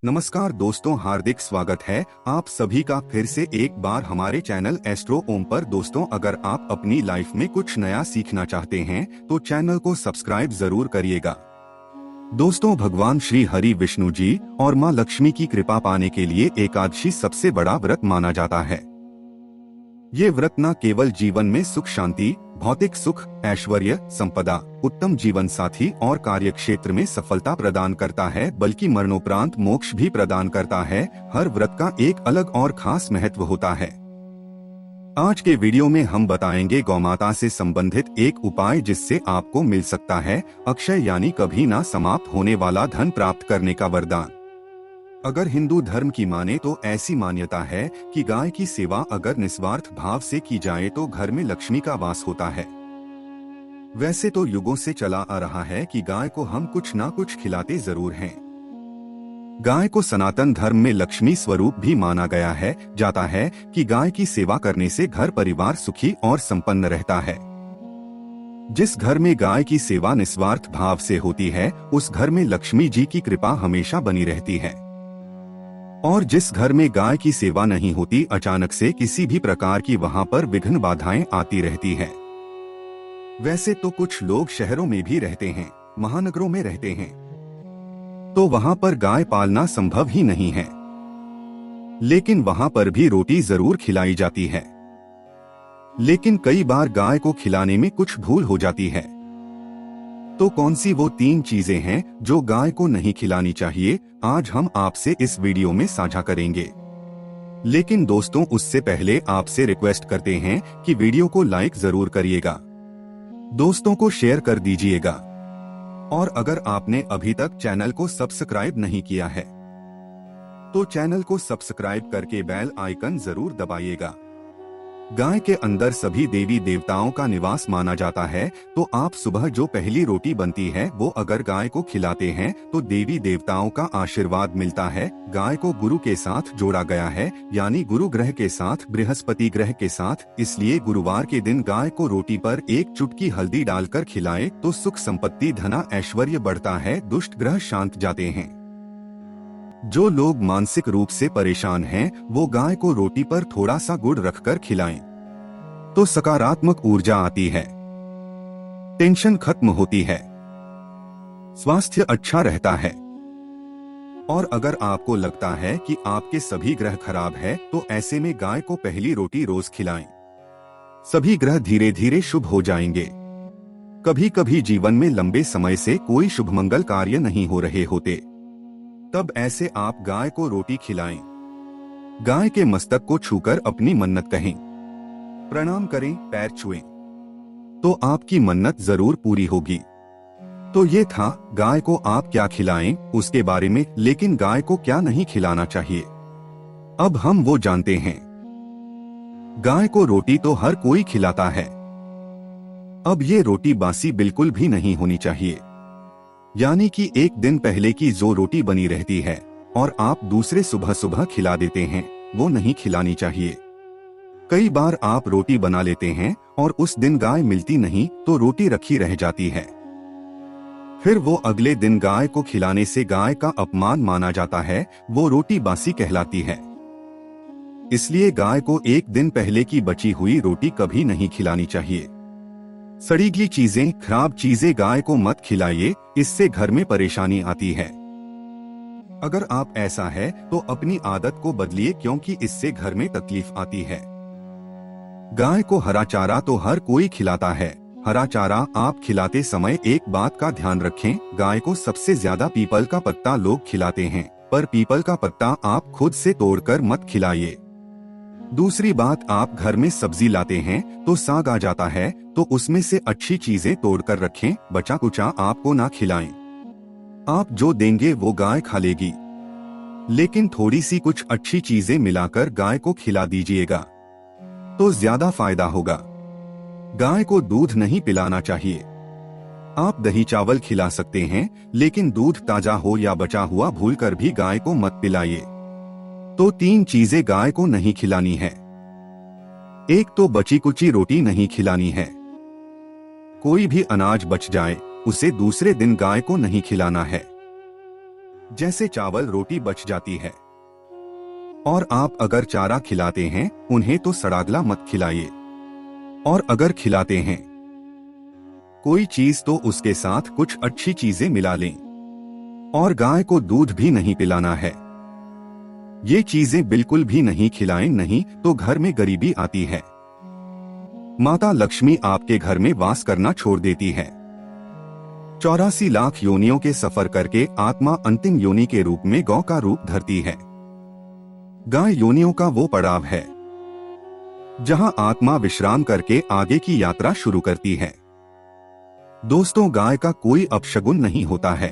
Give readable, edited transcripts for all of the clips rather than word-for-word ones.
नमस्कार दोस्तों, हार्दिक स्वागत है आप सभी का फिर से एक बार हमारे चैनल एस्ट्रो ओम पर। दोस्तों, अगर आप अपनी लाइफ में कुछ नया सीखना चाहते हैं तो चैनल को सब्सक्राइब जरूर करिएगा। दोस्तों, भगवान श्री हरि विष्णु जी और मां लक्ष्मी की कृपा पाने के लिए एकादशी सबसे बड़ा व्रत माना जाता है। ये व्रत न केवल जीवन में सुख शांति, भौतिक सुख, ऐश्वर्य, संपदा, उत्तम जीवन साथी और कार्य क्षेत्र में सफलता प्रदान करता है, बल्कि मरणोपरांत मोक्ष भी प्रदान करता है। हर व्रत का एक अलग और खास महत्व होता है। आज के वीडियो में हम बताएंगे गौमाता से संबंधित एक उपाय जिससे आपको मिल सकता है अक्षय यानी कभी ना समाप्त होने वाला धन प्राप्त करने का वरदान। अगर हिंदू धर्म की माने तो ऐसी मान्यता है कि गाय की सेवा अगर निस्वार्थ भाव से की जाए तो घर में लक्ष्मी का वास होता है। वैसे तो युगों से चला आ रहा है कि गाय को हम कुछ ना कुछ खिलाते जरूर हैं। गाय को सनातन धर्म में लक्ष्मी स्वरूप भी माना गया है। जाता है कि गाय की सेवा करने से घर परिवार सुखी और संपन्न रहता है। जिस घर में गाय की सेवा निस्वार्थ भाव से होती है उस घर में लक्ष्मी जी की कृपा हमेशा बनी रहती है। और जिस घर में गाय की सेवा नहीं होती, अचानक से किसी भी प्रकार की वहां पर विघ्न बाधाएं आती रहती है। वैसे तो कुछ लोग शहरों में भी रहते हैं, महानगरों में रहते हैं, तो वहां पर गाय पालना संभव ही नहीं है, लेकिन वहां पर भी रोटी जरूर खिलाई जाती है। लेकिन कई बार गाय को खिलाने में कुछ भूल हो जाती है। तो कौन सी वो 3 चीजें हैं जो गाय को नहीं खिलानी चाहिए, आज हम आपसे इस वीडियो में साझा करेंगे। लेकिन दोस्तों, उससे पहले आपसे रिक्वेस्ट करते हैं कि वीडियो को लाइक जरूर करिएगा, दोस्तों को शेयर कर दीजिएगा, और अगर आपने अभी तक चैनल को सब्सक्राइब नहीं किया है तो चैनल को सब्सक्राइब करके बेल आइकन जरूर दबाइएगा। गाय के अंदर सभी देवी देवताओं का निवास माना जाता है, तो आप सुबह जो पहली रोटी बनती है वो अगर गाय को खिलाते हैं तो देवी देवताओं का आशीर्वाद मिलता है। गाय को गुरु के साथ जोड़ा गया है, यानी गुरु ग्रह के साथ, बृहस्पति ग्रह के साथ। इसलिए गुरुवार के दिन गाय को रोटी पर एक चुटकी हल्दी डालकर खिलाएं तो सुख संपत्ति धना ऐश्वर्य बढ़ता है, दुष्ट ग्रह शांत जाते हैं। जो लोग मानसिक रूप से परेशान हैं, वो गाय को रोटी पर थोड़ा सा गुड़ रखकर खिलाएं तो सकारात्मक ऊर्जा आती है, टेंशन खत्म होती है, स्वास्थ्य अच्छा रहता है। और अगर आपको लगता है कि आपके सभी ग्रह खराब है तो ऐसे में गाय को पहली रोटी रोज खिलाएं। सभी ग्रह धीरे धीरे शुभ हो जाएंगे। कभी कभी जीवन में लंबे समय से कोई शुभ मंगल कार्य नहीं हो रहे होते, तब ऐसे आप गाय को रोटी खिलाएं। गाय के मस्तक को छूकर अपनी मन्नत कहें, प्रणाम करें, पैर छुएं, तो आपकी मन्नत जरूर पूरी होगी। तो ये था गाय को आप क्या खिलाएं उसके बारे में, लेकिन गाय को क्या नहीं खिलाना चाहिए अब हम वो जानते हैं। गाय को रोटी तो हर कोई खिलाता है। अब ये रोटी बासी बिल्कुल भी नहीं होनी चाहिए, यानी कि एक दिन पहले की जो रोटी बनी रहती है और आप दूसरे सुबह सुबह खिला देते हैं, वो नहीं खिलानी चाहिए। कई बार आप रोटी बना लेते हैं और उस दिन गाय मिलती नहीं तो रोटी रखी रह जाती है। फिर वो अगले दिन गाय को खिलाने से गाय का अपमान माना जाता है, वो रोटी बासी कहलाती है। इसलिए गाय को एक दिन पहले की बची हुई रोटी कभी नहीं खिलानी चाहिए। सड़ी गली चीजें, खराब चीजें गाय को मत खिलाइए, इससे घर में परेशानी आती है। अगर आप ऐसा है तो अपनी आदत को बदलिए, क्योंकि इससे घर में तकलीफ आती है। गाय को हरा चारा तो हर कोई खिलाता है। हरा चारा आप खिलाते समय एक बात का ध्यान रखें, गाय को सबसे ज्यादा पीपल का पत्ता लोग खिलाते हैं, पर पीपल का पत्ता आप खुद से तोड़कर मत खिलाइए। दूसरी बात, आप घर में सब्जी लाते हैं तो साग आ जाता है तो उसमें से अच्छी चीजें तोड़कर रखें, बचा कुचा आपको ना खिलाएं। आप जो देंगे वो गाय खा लेगी, लेकिन थोड़ी सी कुछ अच्छी चीजें मिलाकर गाय को खिला दीजिएगा तो ज्यादा फायदा होगा। गाय को दूध नहीं पिलाना चाहिए। आप दही चावल खिला सकते हैं, लेकिन दूध ताजा हो या बचा हुआ भूलकर भी गाय को मत पिलाइए। तो 3 चीजें गाय को नहीं खिलानी है। एक तो बची कुची रोटी नहीं खिलानी है। कोई भी अनाज बच जाए उसे दूसरे दिन गाय को नहीं खिलाना है। जैसे चावल रोटी बच जाती है और आप अगर चारा खिलाते हैं उन्हें तो सड़ागला मत खिलाइए, और अगर खिलाते हैं कोई चीज तो उसके साथ कुछ अच्छी चीजें मिला लें। और गाय को दूध भी नहीं पिलाना है। ये चीजें बिल्कुल भी नहीं खिलाएं, नहीं तो घर में गरीबी आती है। माता लक्ष्मी आपके घर में वास करना छोड़ देती है। 84 लाख योनियों के सफर करके आत्मा अंतिम योनि के रूप में गौ का रूप धरती है। गाय योनियों का वो पड़ाव है जहां आत्मा विश्राम करके आगे की यात्रा शुरू करती है। दोस्तों, गाय का कोई अपशगुन नहीं होता है।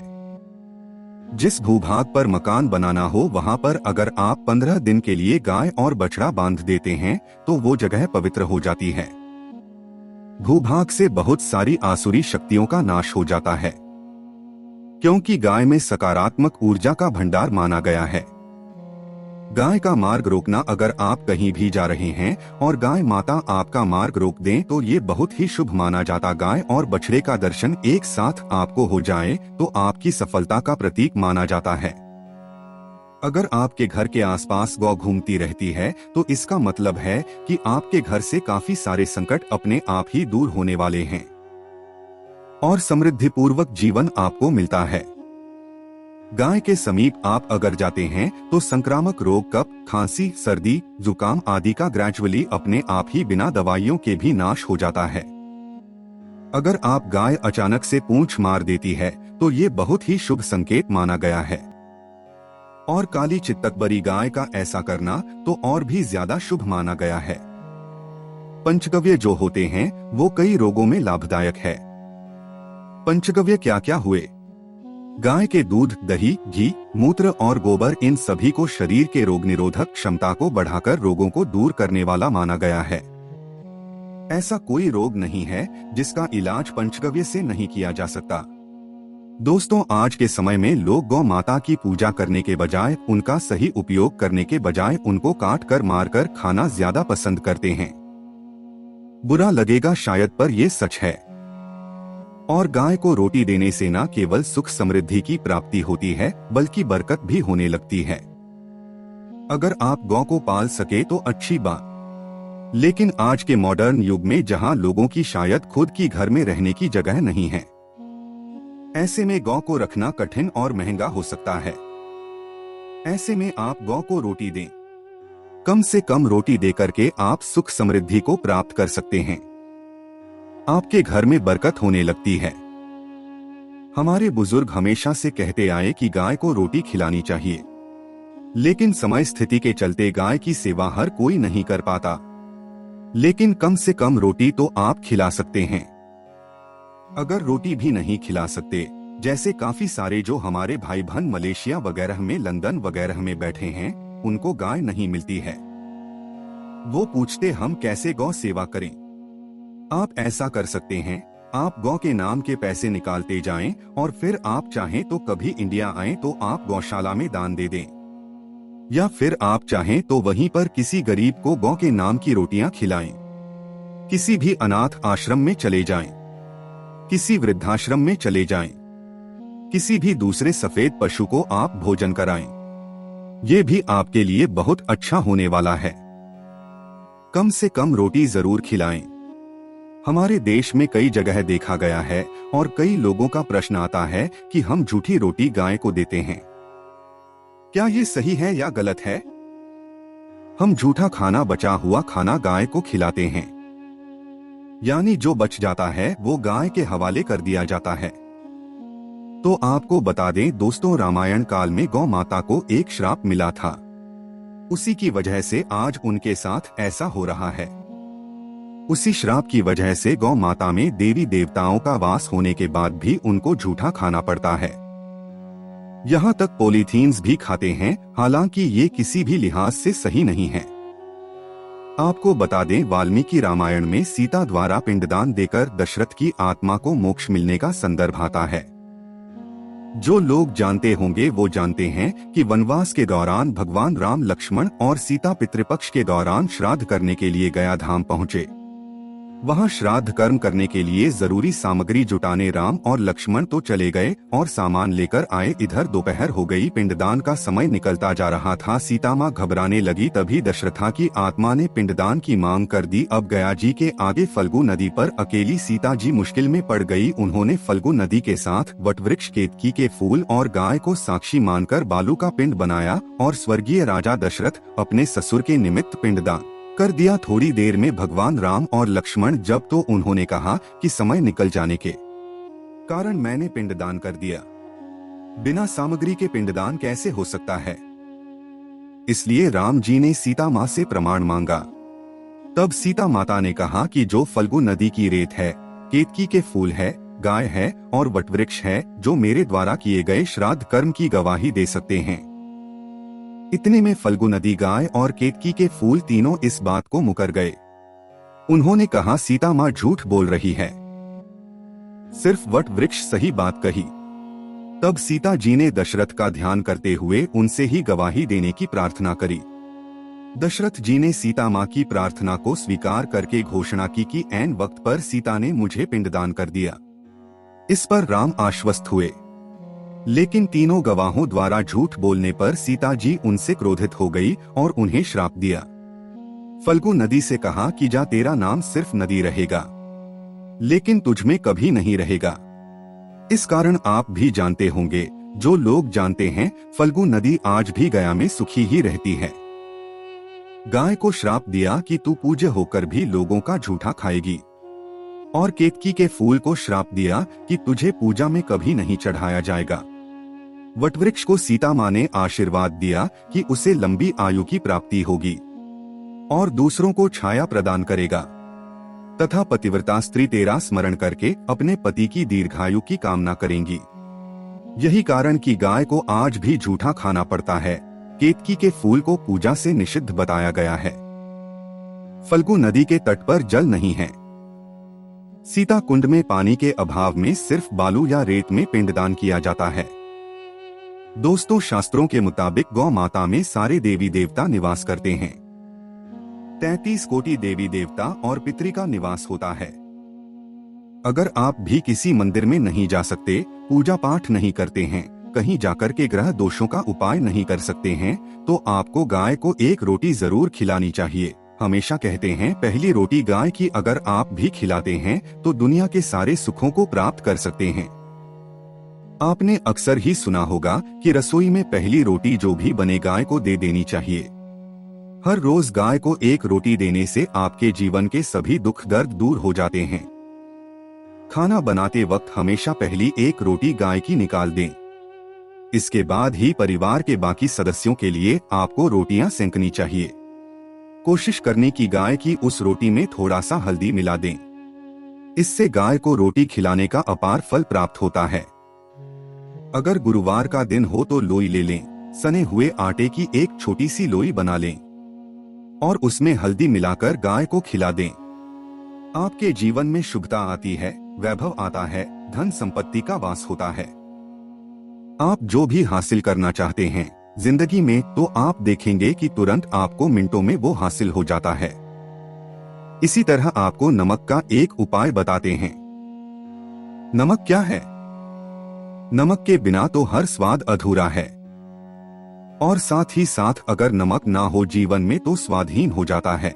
जिस भूभाग पर मकान बनाना हो वहां पर अगर आप 15 दिन के लिए गाय और बछड़ा बांध देते हैं तो वो जगह पवित्र हो जाती है। भूभाग से बहुत सारी आसुरी शक्तियों का नाश हो जाता है, क्योंकि गाय में सकारात्मक ऊर्जा का भंडार माना गया है। गाय का मार्ग रोकना, अगर आप कहीं भी जा रहे हैं और गाय माता आपका मार्ग रोक दें तो ये बहुत ही शुभ माना जाता। गाय और बछड़े का दर्शन एक साथ आपको हो जाए तो आपकी सफलता का प्रतीक माना जाता है। अगर आपके घर के आसपास गौ घूमती रहती है तो इसका मतलब है कि आपके घर से काफी सारे संकट अपने आप ही दूर होने वाले हैं और समृद्धिपूर्वक जीवन आपको मिलता है। गाय के समीप आप अगर जाते हैं तो संक्रामक रोग, कफ, खांसी, सर्दी, जुकाम आदि का ग्रेजुअली अपने आप ही बिना दवाइयों के भी नाश हो जाता है। अगर आप गाय अचानक से पूंछ मार देती है तो ये बहुत ही शुभ संकेत माना गया है, और काली चित्तकबरी गाय का ऐसा करना तो और भी ज्यादा शुभ माना गया है। पंचगव्य जो होते हैं वो कई रोगों में लाभदायक है। पंचगव्य क्या क्या हुए? गाय के दूध, दही, घी, मूत्र और गोबर, इन सभी को शरीर के रोग निरोधक क्षमता को बढ़ाकर रोगों को दूर करने वाला माना गया है। ऐसा कोई रोग नहीं है जिसका इलाज पंचगव्य से नहीं किया जा सकता। दोस्तों, आज के समय में लोग गौ माता की पूजा करने के बजाय, उनका सही उपयोग करने के बजाय उनको काट कर मार कर खाना ज्यादा पसंद करते हैं। बुरा लगेगा शायद, पर ये सच है। और गाय को रोटी देने से न केवल सुख समृद्धि की प्राप्ति होती है बल्कि बरकत भी होने लगती है। अगर आप गौ को पाल सके तो अच्छी बात, लेकिन आज के मॉडर्न युग में जहां लोगों की शायद खुद की घर में रहने की जगह नहीं है, ऐसे में गौ को रखना कठिन और महंगा हो सकता है। ऐसे में आप गौ को रोटी दें। कम से कम रोटी देकर के आप सुख समृद्धि को प्राप्त कर सकते हैं। आपके घर में बरकत होने लगती है। हमारे बुजुर्ग हमेशा से कहते आए कि गाय को रोटी खिलानी चाहिए, लेकिन समय स्थिति के चलते गाय की सेवा हर कोई नहीं कर पाता। लेकिन कम से कम रोटी तो आप खिला सकते हैं। अगर रोटी भी नहीं खिला सकते, जैसे काफी सारे जो हमारे भाई बहन मलेशिया वगैरह में, लंदन वगैरह में बैठे हैं, उनको गाय नहीं मिलती है। वो पूछते हम कैसे गौ सेवा करें। आप ऐसा कर सकते हैं, आप गौ के नाम के पैसे निकालते जाएं और फिर आप चाहें तो कभी इंडिया आएं तो आप गौशाला में दान दे दें, या फिर आप चाहें तो वहीं पर किसी गरीब को गौ के नाम की रोटियां खिलाएं। किसी भी अनाथ आश्रम में चले जाएं, किसी वृद्धाश्रम में चले जाएं, किसी भी दूसरे सफेद पशु को आप भोजन कराएं। ये भी आपके लिए बहुत अच्छा होने वाला है। कम से कम रोटी जरूर खिलाएं। हमारे देश में कई जगह देखा गया है और कई लोगों का प्रश्न आता है कि हम झूठी रोटी गाय को देते हैं। क्या ये सही है या गलत है? हम झूठा खाना, बचा हुआ खाना गाय को खिलाते हैं, यानी जो बच जाता है वो गाय के हवाले कर दिया जाता है। तो आपको बता दें दोस्तों, रामायण काल में गौ माता को एक श्राप मिला था। उसी की वजह से आज उनके साथ ऐसा हो रहा है। उसी श्राप की वजह से गौ माता में देवी देवताओं का वास होने के बाद भी उनको झूठा खाना पड़ता है। यहाँ तक पॉलीथीन्स भी खाते हैं, हालांकि ये किसी भी लिहाज से सही नहीं है। आपको बता दें, वाल्मीकि रामायण में सीता द्वारा पिंडदान देकर दशरथ की आत्मा को मोक्ष मिलने का संदर्भ आता है। जो लोग जानते होंगे वो जानते हैं कि वनवास के दौरान भगवान राम, लक्ष्मण और सीता पितृपक्ष के दौरान श्राद्ध करने के लिए गया धाम पहुँचे। वहां श्राद्ध कर्म करने के लिए जरूरी सामग्री जुटाने राम और लक्ष्मण तो चले गए और सामान लेकर आए। इधर दोपहर हो गई, पिंडदान का समय निकलता जा रहा था। सीता माँ घबराने लगी। तभी दशरथा की आत्मा ने पिंडदान की मांग कर दी। अब गया जी के आगे फल्गु नदी पर अकेली सीता जी मुश्किल में पड़ गई। उन्होंने फल्गु नदी के साथ वटवृक्ष, केतकी के फूल और गाय को साक्षी मानकर बालू का पिंड बनाया और स्वर्गीय राजा दशरथ अपने ससुर के निमित्त पिंडदान कर दिया। थोड़ी देर में भगवान राम और लक्ष्मण जब तो उन्होंने कहा कि समय निकल जाने के कारण मैंने पिंडदान कर दिया। बिना सामग्री के पिंडदान कैसे हो सकता है? इसलिए राम जी ने सीता माँ से प्रमाण मांगा। तब सीता माता ने कहा कि जो फल्गु नदी की रेत है, केतकी के फूल है, गाय है और वटवृक्ष है, जो मेरे द्वारा किए गए श्राद्ध कर्म की गवाही दे सकते हैं। इतने में फल्गु नदी, गाय और केतकी के फूल तीनों इस बात को मुकर गए। उन्होंने कहा, सीता माँ झूठ बोल रही है, सिर्फ वट वृक्ष सही बात कही। तब सीता जी ने दशरथ का ध्यान करते हुए उनसे ही गवाही देने की प्रार्थना करी। दशरथ जी ने सीता माँ की प्रार्थना को स्वीकार करके घोषणा की कि ऐन वक्त पर सीता ने मुझे पिंडदान कर दिया। इस पर राम आश्वस्त हुए, लेकिन तीनों गवाहों द्वारा झूठ बोलने पर सीता जी उनसे क्रोधित हो गई और उन्हें श्राप दिया। फल्गु नदी से कहा कि जा, तेरा नाम सिर्फ नदी रहेगा, लेकिन तुझमें कभी नहीं रहेगा। इस कारण आप भी जानते होंगे, जो लोग जानते हैं, फल्गु नदी आज भी गया में सुखी ही रहती है। गाय को श्राप दिया कि तू पूज्य होकर भी लोगों का झूठा खाएगी, और केतकी के फूल को श्राप दिया कि तुझे पूजा में कभी नहीं चढ़ाया जाएगा। वटवृक्ष को सीता माँ ने आशीर्वाद दिया कि उसे लंबी आयु की प्राप्ति होगी और दूसरों को छाया प्रदान करेगा, तथा पतिव्रता स्त्री तेरा स्मरण करके अपने पति की दीर्घायु की कामना करेंगी। यही कारण कि गाय को आज भी झूठा खाना पड़ता है। केतकी के फूल को पूजा से निषिद्ध बताया गया है। फल्गु नदी के तट पर जल नहीं है। सीता कुंड में पानी के अभाव में सिर्फ बालू या रेत में पिंडदान किया जाता है। दोस्तों, शास्त्रों के मुताबिक गौ माता में सारे देवी देवता निवास करते हैं। 33 कोटि देवी देवता और पितृ का निवास होता है। अगर आप भी किसी मंदिर में नहीं जा सकते, पूजा पाठ नहीं करते हैं, कहीं जाकर के ग्रह दोषों का उपाय नहीं कर सकते हैं, तो आपको गाय को एक रोटी जरूर खिलानी चाहिए। हमेशा कहते हैं, पहली रोटी गाय की अगर आप भी खिलाते हैं तो दुनिया के सारे सुखों को प्राप्त कर सकते हैं। आपने अक्सर ही सुना होगा कि रसोई में पहली रोटी जो भी बने गाय को दे देनी चाहिए। हर रोज गाय को एक रोटी देने से आपके जीवन के सभी दुख दर्द दूर हो जाते हैं। खाना बनाते वक्त हमेशा पहली एक रोटी गाय की निकाल दें। इसके बाद ही परिवार के बाकी सदस्यों के लिए आपको रोटियां सेंकनी चाहिए। कोशिश करने की गाय की उस रोटी में थोड़ा सा हल्दी मिला दें। इससे गाय को रोटी खिलाने का अपार फल प्राप्त होता है। अगर गुरुवार का दिन हो तो लोई ले लें, सने हुए आटे की एक छोटी सी लोई बना लें और उसमें हल्दी मिलाकर गाय को खिला दें। आपके जीवन में शुभता आती है, वैभव आता है, धन संपत्ति का वास होता है। आप जो भी हासिल करना चाहते हैं जिंदगी में, तो आप देखेंगे कि तुरंत आपको मिनटों में वो हासिल हो जाता है। इसी तरह आपको नमक का एक उपाय बताते हैं। नमक क्या है? नमक के बिना तो हर स्वाद अधूरा है, और साथ ही साथ अगर नमक ना हो जीवन में तो स्वादहीन हो जाता है।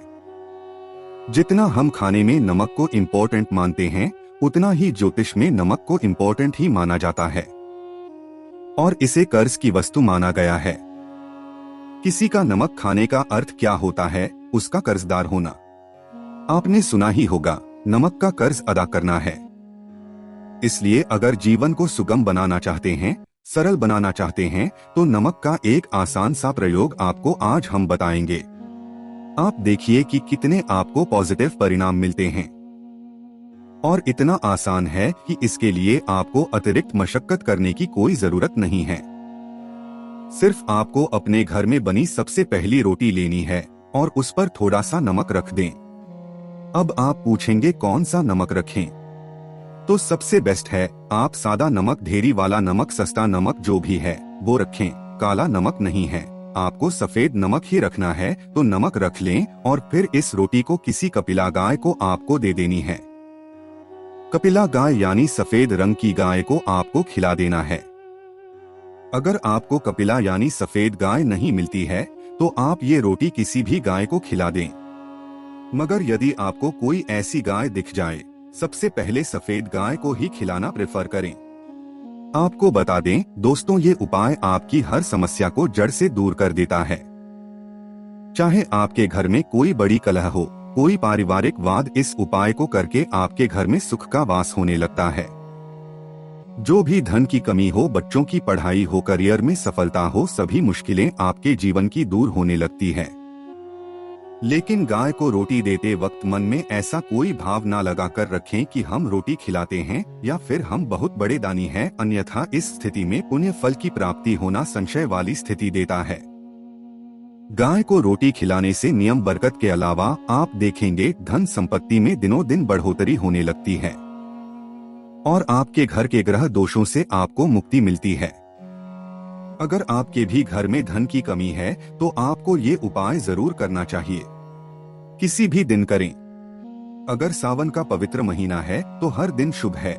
जितना हम खाने में नमक को इम्पोर्टेंट मानते हैं, उतना ही ज्योतिष में नमक को इम्पोर्टेंट ही माना जाता है, और इसे कर्ज की वस्तु माना गया है। किसी का नमक खाने का अर्थ क्या होता है? उसका कर्जदार होना। आपने सुना ही होगा, नमक का कर्ज अदा करना है। इसलिए अगर जीवन को सुगम बनाना चाहते हैं, सरल बनाना चाहते हैं, तो नमक का एक आसान सा प्रयोग आपको आज हम बताएंगे। आप देखिए कि कितने आपको पॉजिटिव परिणाम मिलते हैं। और इतना आसान है कि इसके लिए आपको अतिरिक्त मशक्कत करने की कोई जरूरत नहीं है। सिर्फ आपको अपने घर में बनी सबसे पहली रोटी लेनी है और उस पर थोड़ा सा नमक रख दें। अब आप पूछेंगे कौन सा नमक रखें? तो सबसे बेस्ट है आप सादा नमक, ढेरी वाला नमक, सस्ता नमक जो भी है वो रखें। काला नमक नहीं है, आपको सफेद नमक ही रखना है तो नमक रख लें और फिर इस रोटी को किसी कपिला गाय को आपको दे देनी है। कपिला गाय यानी सफेद रंग की गाय को आपको खिला देना है। अगर आपको कपिला यानी सफेद गाय नहीं मिलती है तो आप ये रोटी किसी भी गाय को खिला दें। मगर यदि आपको कोई ऐसी गाय दिख जाए, सबसे पहले सफेद गाय को ही खिलाना प्रेफर करें। आपको बता दें दोस्तों, ये उपाय आपकी हर समस्या को जड़ से दूर कर देता है। चाहे आपके घर में कोई बड़ी कलह हो, कोई पारिवारिक वाद, इस उपाय को करके आपके घर में सुख का वास होने लगता है। जो भी धन की कमी हो, बच्चों की पढ़ाई हो, करियर में सफलता हो, सभी मुश्किलें आपके जीवन की दूर होने लगती है। लेकिन गाय को रोटी देते वक्त मन में ऐसा कोई भाव ना लगा कर रखें कि हम रोटी खिलाते हैं या फिर हम बहुत बड़े दानी हैं, अन्यथा इस स्थिति में पुण्य फल की प्राप्ति होना संशय वाली स्थिति देता है। गाय को रोटी खिलाने से नियम बरकत के अलावा आप देखेंगे धन संपत्ति में दिनों दिन बढ़ोतरी होने लगती है और आपके घर के ग्रह दोषों से आपको मुक्ति मिलती है। अगर आपके भी घर में धन की कमी है तो आपको ये उपाय जरूर करना चाहिए। किसी भी दिन करें। अगर सावन का पवित्र महीना है तो हर दिन शुभ है।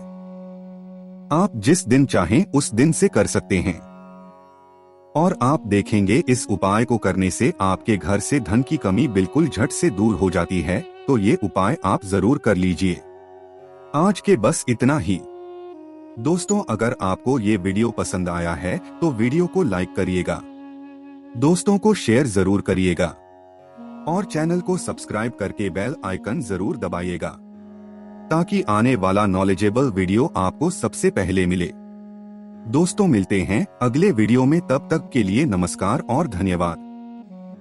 आप जिस दिन चाहें उस दिन से कर सकते हैं और आप देखेंगे इस उपाय को करने से आपके घर से धन की कमी बिल्कुल झट से दूर हो जाती है। तो ये उपाय आप जरूर कर लीजिए। आज के बस इतना ही। दोस्तों, अगर आपको ये वीडियो पसंद आया है तो वीडियो को लाइक करिएगा, दोस्तों को शेयर जरूर करिएगा और चैनल को सब्सक्राइब करके बेल आइकन जरूर दबाइएगा ताकि आने वाला नॉलेजेबल वीडियो आपको सबसे पहले मिले। दोस्तों, मिलते हैं अगले वीडियो में, तब तक के लिए नमस्कार और धन्यवाद।